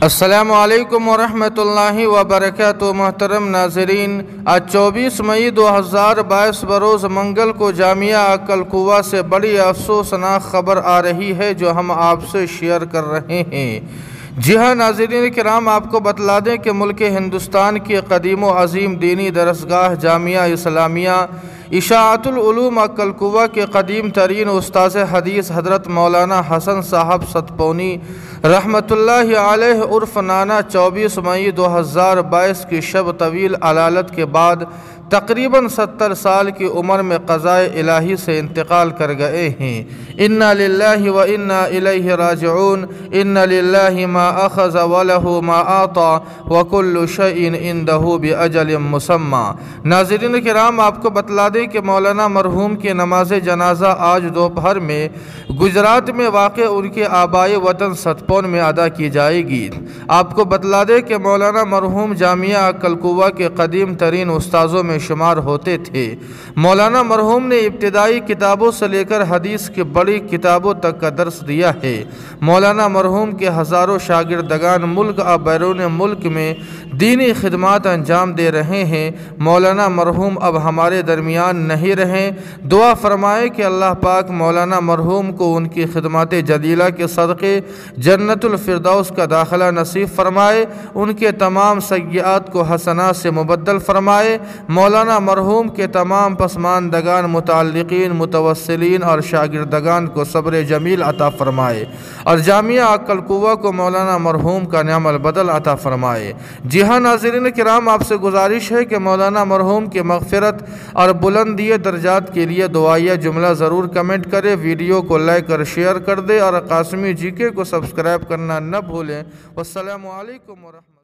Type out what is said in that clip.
السلام علیکم ورحمۃ اللہ وبرکاتہ۔ محترم ناظرین، آج 24 مئی 2022 بروز منگل کو جامعہ عقل قوہ سے بڑی افسوسناک خبر آ رہی ہے جو ہم آپ سے شیئر کر رہے ہیں۔ جی ہاں ناظرین کرام، آپ کو بتلا دیں کہ ملک ہندوستان کی قدیم و عظیم دینی درسگاہ جامعہ اسلامیہ اشاعت العلوم عقل قوہ کے قدیم ترین استاذ حدیث حضرت مولانا حسن صاحب ستپونی رحمۃ اللہ علیہ عرف نانا 24 مئی 2022 کی شب طویل علالت کے بعد تقریباً 70 سال کی عمر میں قضائے الہی سے انتقال کر گئے ہیں۔ انا للہ و انا الیہ راجعون۔ ان للہ ما اخذ ولہ ما اعطا وکل شیء عندہ باجل مسمی۔ ناظرین کرام، آپ کو بتلا دیں کہ مولانا مرحوم کی نماز جنازہ آج دوپہر میں گجرات میں واقع ان کے آبائی وطن ستپون میں ادا کی جائے گی۔ آپ کو بتلا دیں کہ مولانا مرحوم جامعہ عقل قوہ کے قدیم ترین استاذوں میں شمار ہوتے تھے۔ مولانا مرحوم نے ابتدائی کتابوں سے لے کر حدیث کی بڑی کتابوں تک کا درس دیا ہے۔ مولانا مرحوم کے ہزاروں شاگردگان ملک اور بیرون ملک میں دینی خدمات انجام دے رہے ہیں۔ مولانا مرحوم اب ہمارے درمیان نہیں رہیں۔ دعا فرمائے کہ اللہ پاک مولانا مرحوم کو ان کی خدمات جلیلہ کے صدقے جنت الفردوس کا داخلہ نصیب فرمائے، ان کے تمام سیئات کو حسنات سے مبدل فرمائے۔ مولانا مرحوم کے تمام پسماندگان، متعلقین، متوسلین اور شاگردگان کو صبر جمیل عطا فرمائے، اور جامعہ عقل قوہ کو مولانا مرحوم کا نعم البدل عطا فرمائے۔ جی ہاں ناظرین کرام، آپ سے گزارش ہے کہ مولانا مرحوم کی مغفرت اور بلندی درجات کے لیے دعائیہ جملہ ضرور کمنٹ کریں، ویڈیو کو لائک اور شیئر کر دیں، اور قاسمی جی کے کو سبسکرائب کرنا نہ بھولیں۔ والسلام علیکم ورحمۃ اللہ۔